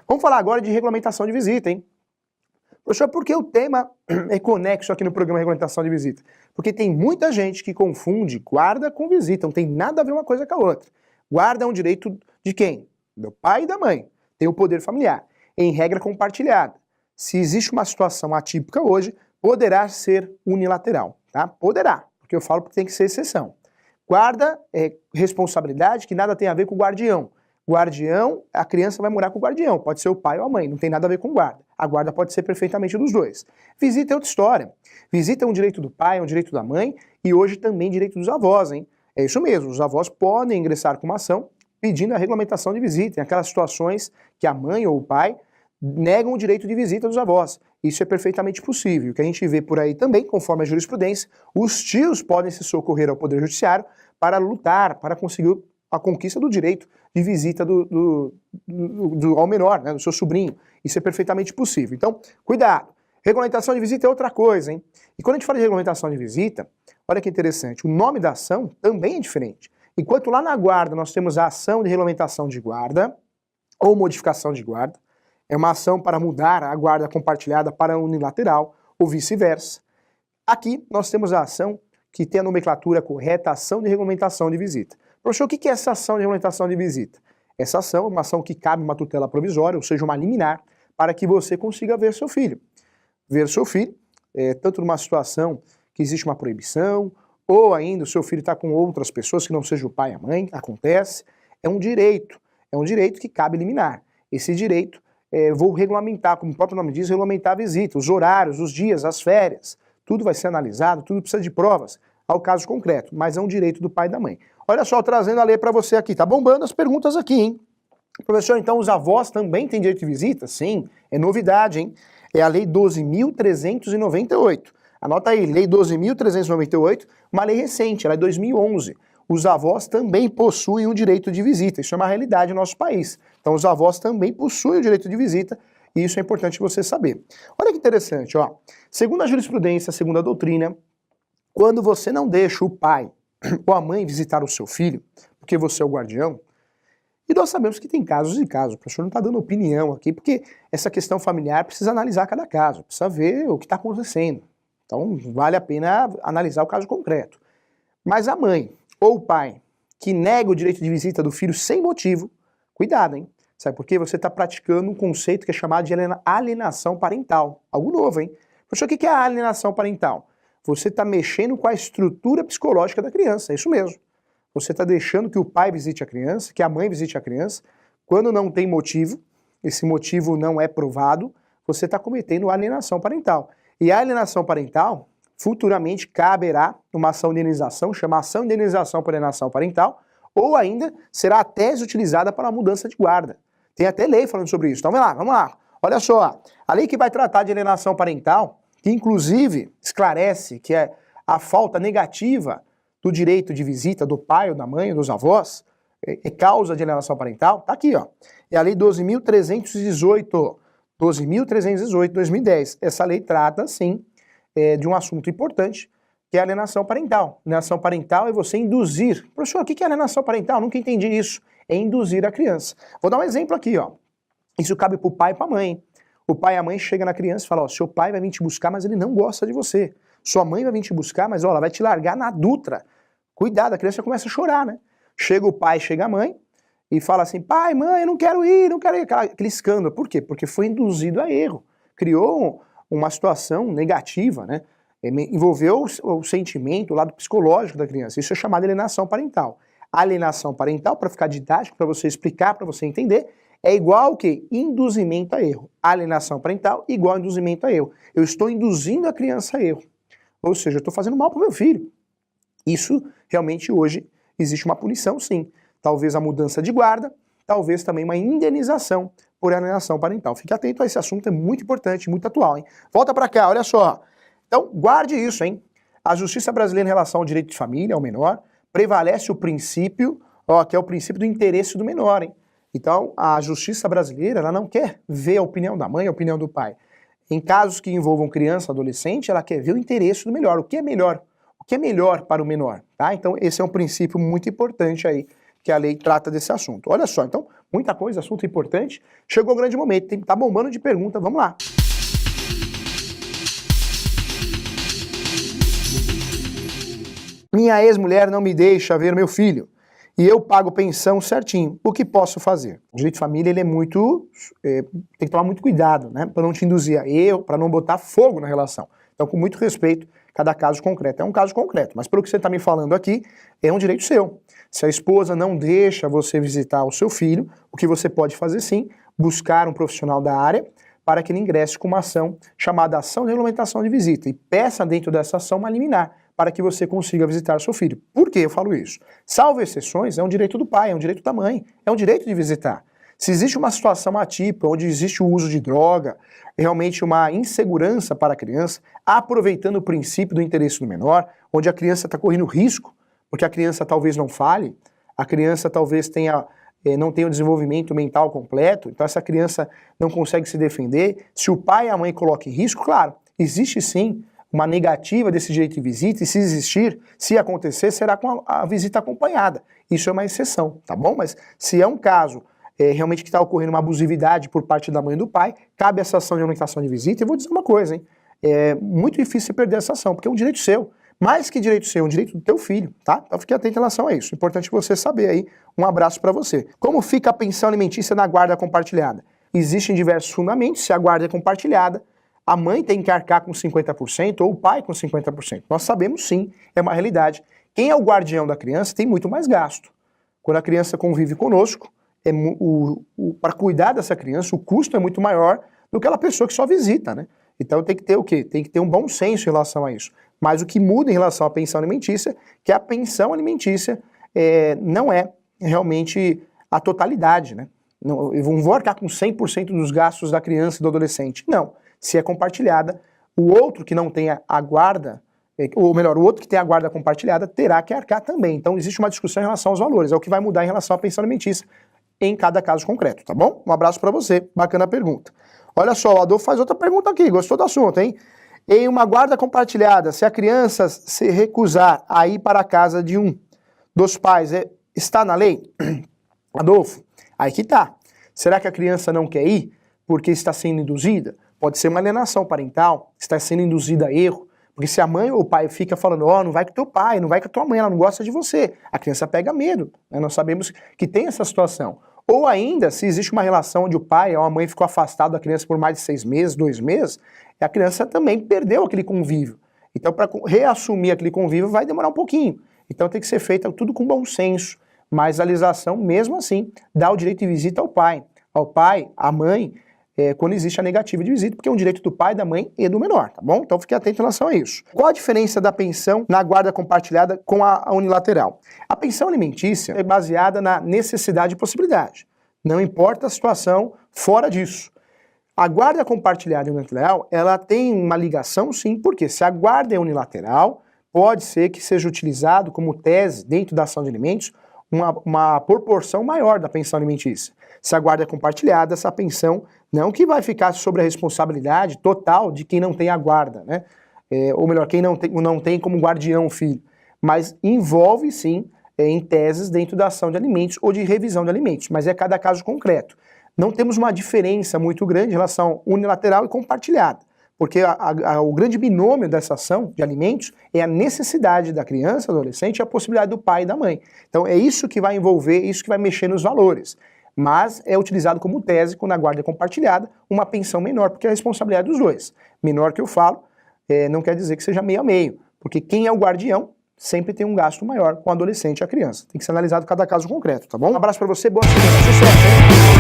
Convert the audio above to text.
Vamos falar agora de regulamentação de visita, hein? Professor, por que o tema é conexo aqui no programa Regulamentação de Visita? Porque tem muita gente que confunde guarda com visita, não tem nada a ver uma coisa com a outra. Guarda é um direito de quem? Do pai e da mãe. Tem o poder familiar, em regra compartilhada. Se existe uma situação atípica hoje, poderá ser unilateral, tá? Poderá, porque eu falo que tem que ser exceção. Guarda é responsabilidade que nada tem a ver com o guardião. Guardião, a criança vai morar com o guardião, pode ser o pai ou a mãe, não tem nada a ver com guarda. A guarda pode ser perfeitamente dos dois. Visita é outra história. Visita é um direito do pai, é um direito da mãe e hoje também direito dos avós, hein? É isso mesmo, os avós podem ingressar com uma ação pedindo a regulamentação de visita, em aquelas situações que a mãe ou o pai negam o direito de visita dos avós. Isso é perfeitamente possível. O que a gente vê por aí também, conforme a jurisprudência, os tios podem se socorrer ao Poder Judiciário para lutar, para conseguir a conquista do direito de visita ao menor, né, do seu sobrinho. Isso é perfeitamente possível. Então, cuidado. Regulamentação de visita é outra coisa, hein? E quando a gente fala de regulamentação de visita, olha que interessante, o nome da ação também é diferente. Enquanto lá na guarda nós temos a ação de regulamentação de guarda ou modificação de guarda, é uma ação para mudar a guarda compartilhada para unilateral ou vice-versa. Aqui nós temos a ação que tem a nomenclatura correta, ação de regulamentação de visita. Professor, o que é essa ação de regulamentação de visita? Essa ação é uma ação que cabe uma tutela provisória, ou seja, uma liminar, para que você consiga ver seu filho. Ver seu filho, tanto numa situação que existe uma proibição, ou ainda o seu filho está com outras pessoas que não seja o pai e a mãe, acontece, é um direito que cabe liminar. Esse direito, vou regulamentar, como o próprio nome diz, regulamentar a visita, os horários, os dias, as férias, tudo vai ser analisado, tudo precisa de provas, ao caso concreto, mas é um direito do pai e da mãe. Olha só, trazendo a lei para você aqui, tá bombando as perguntas aqui, hein? Professor, então os avós também têm direito de visita? Sim, é novidade, hein? É a Lei 12.398. Anota aí, Lei 12.398, uma lei recente, ela é 2011. Os avós também possuem o direito de visita, isso é uma realidade no nosso país. Então os avós também possuem o direito de visita e isso é importante você saber. Olha que interessante, ó. Segundo a jurisprudência, segundo a doutrina, quando você não deixa o pai ou a mãe visitar o seu filho, porque você é o guardião, e nós sabemos que tem casos e casos, o professor não está dando opinião aqui, porque essa questão familiar precisa analisar cada caso, precisa ver o que está acontecendo. Então vale a pena analisar o caso concreto. Mas a mãe ou o pai que nega o direito de visita do filho sem motivo, cuidado, hein? Sabe por quê? Você está praticando um conceito que é chamado de alienação parental. Algo novo, hein? Professor, o que é a alienação parental? Você está mexendo com a estrutura psicológica da criança, é isso mesmo. Você está deixando que o pai visite a criança, que a mãe visite a criança, quando não tem motivo, esse motivo não é provado, você está cometendo alienação parental. E a alienação parental, futuramente caberá uma ação de indenização, chama ação de indenização por alienação parental, ou ainda será a tese utilizada para a mudança de guarda. Tem até lei falando sobre isso. Então vamos lá. Olha só, a lei que vai tratar de alienação parental, que inclusive esclarece que é a falta negativa do direito de visita do pai ou da mãe ou dos avós, é causa de alienação parental, tá aqui, ó. É a lei 12.318, 12.318, 2010. Essa lei trata, sim, de um assunto importante, que é a alienação parental. Alienação parental é você induzir. Professor, o que é alienação parental? Nunca entendi isso. É induzir a criança. Vou dar um exemplo aqui, ó. Isso cabe pro pai e pra mãe. O pai e a mãe chegam na criança e falam, ó, seu pai vai vir te buscar, mas ele não gosta de você. Sua mãe vai vir te buscar, mas ó, ela vai te largar na Dutra. Cuidado, a criança começa a chorar, né? Chega o pai, chega a mãe e fala assim, pai, mãe, eu não quero ir, não quero ir. Aquele escândalo. Por quê? Porque foi induzido a erro. Criou uma situação negativa, né? Envolveu o sentimento, o lado psicológico da criança. Isso é chamado de alienação parental. Alienação parental, para ficar didático, para você explicar, para você entender, é igual ao que? Induzimento a erro. Alienação parental igual a induzimento a erro. Eu estou induzindo a criança a erro. Ou seja, eu estou fazendo mal para o meu filho. Isso, realmente, hoje, existe uma punição, sim. Talvez a mudança de guarda, talvez também uma indenização por alienação parental. Fique atento a esse assunto, é muito importante, muito atual, hein? Volta para cá, olha só. Então, guarde isso, hein? A justiça brasileira em relação ao direito de família, ao menor, prevalece o princípio, ó, que é o princípio do interesse do menor, hein? Então, a justiça brasileira, ela não quer ver a opinião da mãe, a opinião do pai. Em casos que envolvam criança, adolescente, ela quer ver o interesse do melhor, o que é melhor para o menor, tá? Então, esse é um princípio muito importante aí que a lei trata desse assunto. Olha só, então, muita coisa, assunto importante. Chegou o grande momento, tá bombando de pergunta, vamos lá. Minha ex-mulher não me deixa ver meu filho e eu pago pensão certinho. O que posso fazer? O direito de família ele é muito... tem que tomar muito cuidado, né? Para não te induzir a erro, para não botar fogo na relação. Então, com muito respeito, cada caso concreto é um caso concreto. Mas pelo que você está me falando aqui, é um direito seu. Se a esposa não deixa você visitar o seu filho, o que você pode fazer sim, buscar um profissional da área para que ele ingresse com uma ação chamada ação de regulamentação de visita e peça dentro dessa ação uma liminar para que você consiga visitar seu filho. Por que eu falo isso? Salvo exceções, é um direito do pai, é um direito da mãe, é um direito de visitar. Se existe uma situação atípica, onde existe o uso de droga, realmente uma insegurança para a criança, aproveitando o princípio do interesse do menor, onde a criança está correndo risco, porque a criança talvez não fale, a criança talvez não tenha o desenvolvimento mental completo, então essa criança não consegue se defender. Se o pai e a mãe colocam em risco, claro, existe sim uma negativa desse direito de visita, e se existir, se acontecer, será com a visita acompanhada. Isso é uma exceção, tá bom? Mas se é um caso realmente que está ocorrendo uma abusividade por parte da mãe e do pai, cabe essa ação de regulamentação de visita. E vou dizer uma coisa, hein? É muito difícil perder essa ação, porque é um direito seu. Mais que direito seu, é um direito do teu filho, tá? Então fique atento em relação a isso. Importante você saber aí. Um abraço para você. Como fica a pensão alimentícia na guarda compartilhada? Existem diversos fundamentos. Se a guarda é compartilhada, a mãe tem que arcar com 50% ou o pai com 50%. Nós sabemos sim, é uma realidade. Quem é o guardião da criança tem muito mais gasto. Quando a criança convive conosco, para cuidar dessa criança, o custo é muito maior do que aquela pessoa que só visita, né? Então tem que ter o quê? Tem que ter um bom senso em relação a isso. Mas o que muda em relação à pensão alimentícia, que a pensão alimentícia não é realmente a totalidade, né? Não, eu não vou arcar com 100% dos gastos da criança e do adolescente. Não. Se é compartilhada, o outro que não tem a guarda, ou melhor, o outro que tem a guarda compartilhada terá que arcar também. Então existe uma discussão em relação aos valores. É o que vai mudar em relação à pensão alimentícia em cada caso concreto, tá bom? Um abraço para você. Bacana a pergunta. Olha só, o Adolfo faz outra pergunta aqui. Gostou do assunto, hein? Em uma guarda compartilhada, se a criança se recusar a ir para a casa de um dos pais, está na lei? Adolfo, aí que tá. Será que a criança não quer ir porque está sendo induzida? Pode ser uma alienação parental, está sendo induzida a erro. Porque se a mãe ou o pai fica falando, não vai com teu pai, não vai com a tua mãe, ela não gosta de você, a criança pega medo, né? Nós sabemos que tem essa situação. Ou ainda, se existe uma relação onde o pai ou a mãe ficou afastado da criança por mais de 6 meses, 2 meses, a criança também perdeu aquele convívio. Então, para reassumir aquele convívio vai demorar um pouquinho. Então tem que ser feito tudo com bom senso. Mas a legislação, mesmo assim, dá o direito de visita ao pai, à mãe, quando existe a negativa de visita, porque é um direito do pai, da mãe e do menor, tá bom? Então fique atento em relação a isso. Qual a diferença da pensão na guarda compartilhada com a unilateral? A pensão alimentícia é baseada na necessidade e possibilidade. Não importa a situação fora disso. A guarda compartilhada e unilateral, ela tem uma ligação sim, porque se a guarda é unilateral, pode ser que seja utilizado como tese dentro da ação de alimentos uma proporção maior da pensão alimentícia. Se a guarda é compartilhada, essa pensão não que vai ficar sobre a responsabilidade total de quem não tem a guarda, né? Ou melhor, quem não tem como guardião o filho, mas envolve sim em teses dentro da ação de alimentos ou de revisão de alimentos, mas é cada caso concreto. Não temos uma diferença muito grande em relação unilateral e compartilhada, porque o grande binômio dessa ação de alimentos é a necessidade da criança, do adolescente e a possibilidade do pai e da mãe. Então é isso que vai envolver, isso que vai mexer nos valores. Mas é utilizado como tese, quando a guarda é compartilhada, uma pensão menor, porque é a responsabilidade dos dois. Menor que eu falo, não quer dizer que seja meio a meio, porque quem é o guardião sempre tem um gasto maior com o adolescente e a criança. Tem que ser analisado cada caso concreto, tá bom? Um abraço pra você, boa semana, sucesso, hein?